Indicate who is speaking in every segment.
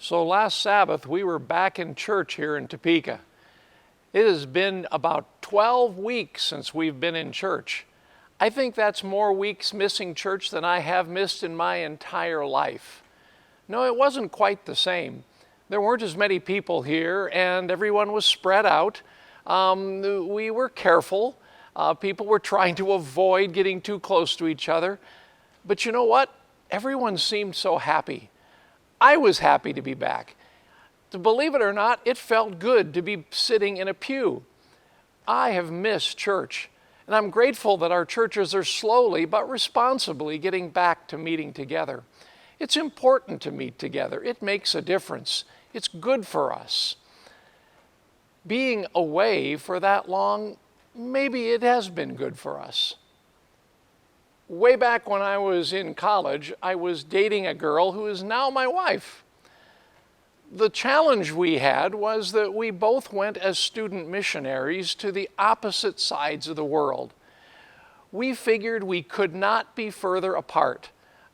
Speaker 1: So last Sabbath, we were back in church here in Topeka. It has been about 12 weeks since we've been in church. I think that's more weeks missing church than I have missed in my entire life. No, it wasn't quite the same. There weren't as many people here, and everyone was spread out. We were careful. People were trying to avoid getting too close to each other. But you know what? Everyone seemed so happy. I was happy to be back. To believe it or not, it felt good to be sitting in a pew. I have missed church, and I'm grateful that our churches are slowly but responsibly getting back to meeting together. It's important to meet together. It makes a difference. It's good for us. Being away for that long, maybe it has been good for us. Way back when I was in college, I was dating a girl who is now my wife. The challenge we had was that we both went as student missionaries to the opposite sides of the world. We figured we could not be further apart.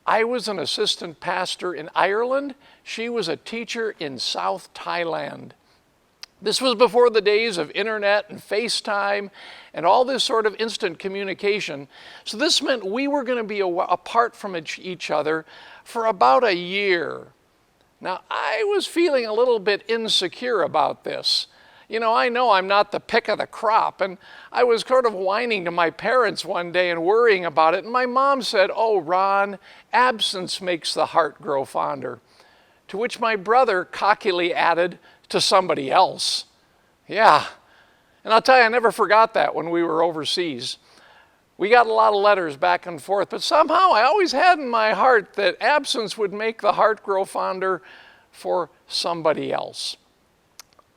Speaker 1: I was an assistant pastor in Ireland. She was a teacher in South Thailand. This was before the days of internet and FaceTime and all this sort of instant communication. So this meant we were going to be apart from each other for about a year. Now, I was feeling a little bit insecure about this. I know I'm not the pick of the crop, and I was sort of whining to my parents one day and worrying about it, and my mom said, "Oh, Ron, absence makes the heart grow fonder." To which my brother cockily added, "To somebody else." Yeah, and I'll tell you, I never forgot that when we were overseas. We got a lot of letters back and forth, but somehow I always had in my heart that absence would make the heart grow fonder for somebody else.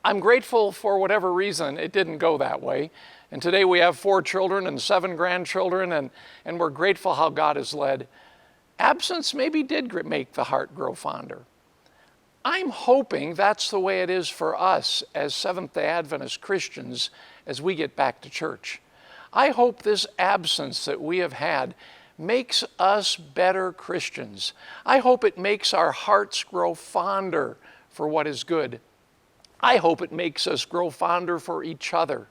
Speaker 1: I'm grateful for whatever reason it didn't go that way. And today we have 4 children and 7 grandchildren, and we're grateful how God has led. Absence maybe did make the heart grow fonder. I'm hoping that's the way it is for us as Seventh-day Adventist Christians as we get back to church. I hope this absence that we have had makes us better Christians. I hope it makes our hearts grow fonder for what is good. I hope it makes us grow fonder for each other.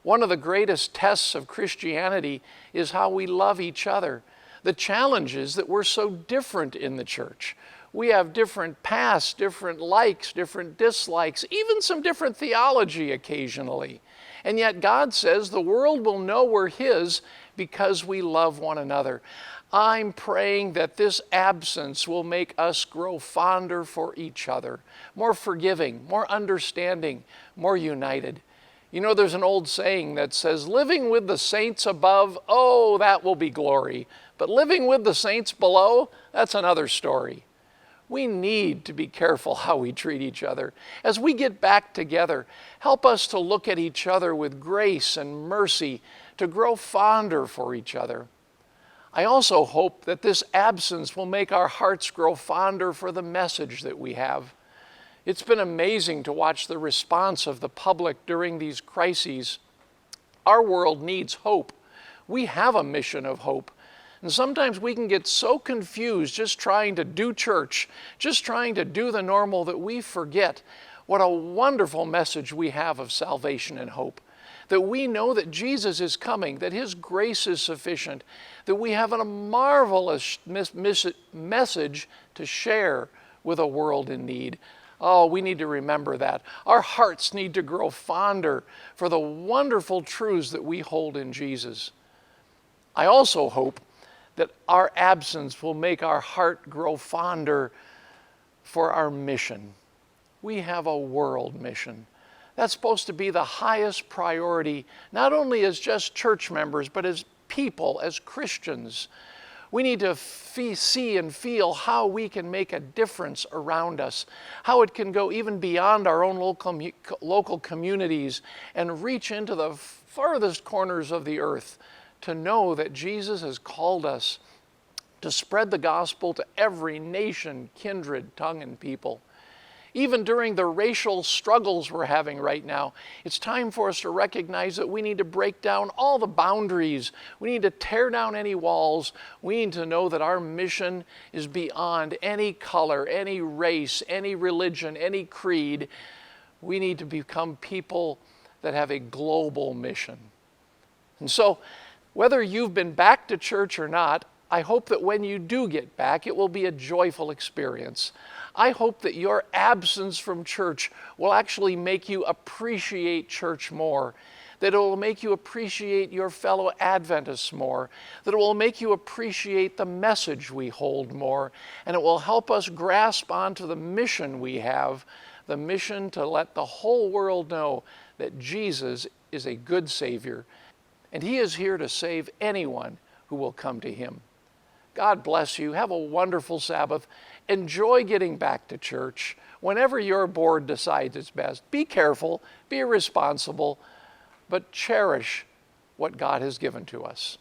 Speaker 1: One of the greatest tests of Christianity is how we love each other. The challenge is that we're so different in the church. We have different pasts, different likes, different dislikes, even some different theology occasionally. And yet God says the world will know we're His because we love one another. I'm praying that this absence will make us grow fonder for each other, more forgiving, more understanding, more united. There's an old saying that says, living with the saints above, oh, that will be glory. But living with the saints below, that's another story. We need to be careful how we treat each other. As we get back together, help us to look at each other with grace and mercy, to grow fonder for each other. I also hope that this absence will make our hearts grow fonder for the message that we have. It's been amazing to watch the response of the public during these crises. Our world needs hope. We have a mission of hope. And sometimes we can get so confused just trying to do church, just trying to do the normal, that we forget what a wonderful message we have of salvation and hope. That we know that Jesus is coming, that His grace is sufficient, that we have a marvelous message to share with a world in need. Oh, we need to remember that. Our hearts need to grow fonder for the wonderful truths that we hold in Jesus. I also hope that our absence will make our heart grow fonder for our mission. We have a world mission. That's supposed to be the highest priority, not only as just church members, but as people, as Christians. We need to see and feel how we can make a difference around us, how it can go even beyond our own local communities and reach into the farthest corners of the earth, to know that Jesus has called us to spread the gospel to every nation, kindred, tongue, and people. Even during the racial struggles we're having right now, it's time for us to recognize that we need to break down all the boundaries. We need to tear down any walls. We need to know that our mission is beyond any color, any race, any religion, any creed. We need to become people that have a global mission. And so, whether you've been back to church or not, I hope that when you do get back, it will be a joyful experience. I hope that your absence from church will actually make you appreciate church more, that it will make you appreciate your fellow Adventists more, that it will make you appreciate the message we hold more, and it will help us grasp onto the mission we have, the mission to let the whole world know that Jesus is a good Savior, and He is here to save anyone who will come to Him. God bless you. Have a wonderful Sabbath. Enjoy getting back to church. Whenever your board decides it's best, be careful, be responsible, but cherish what God has given to us.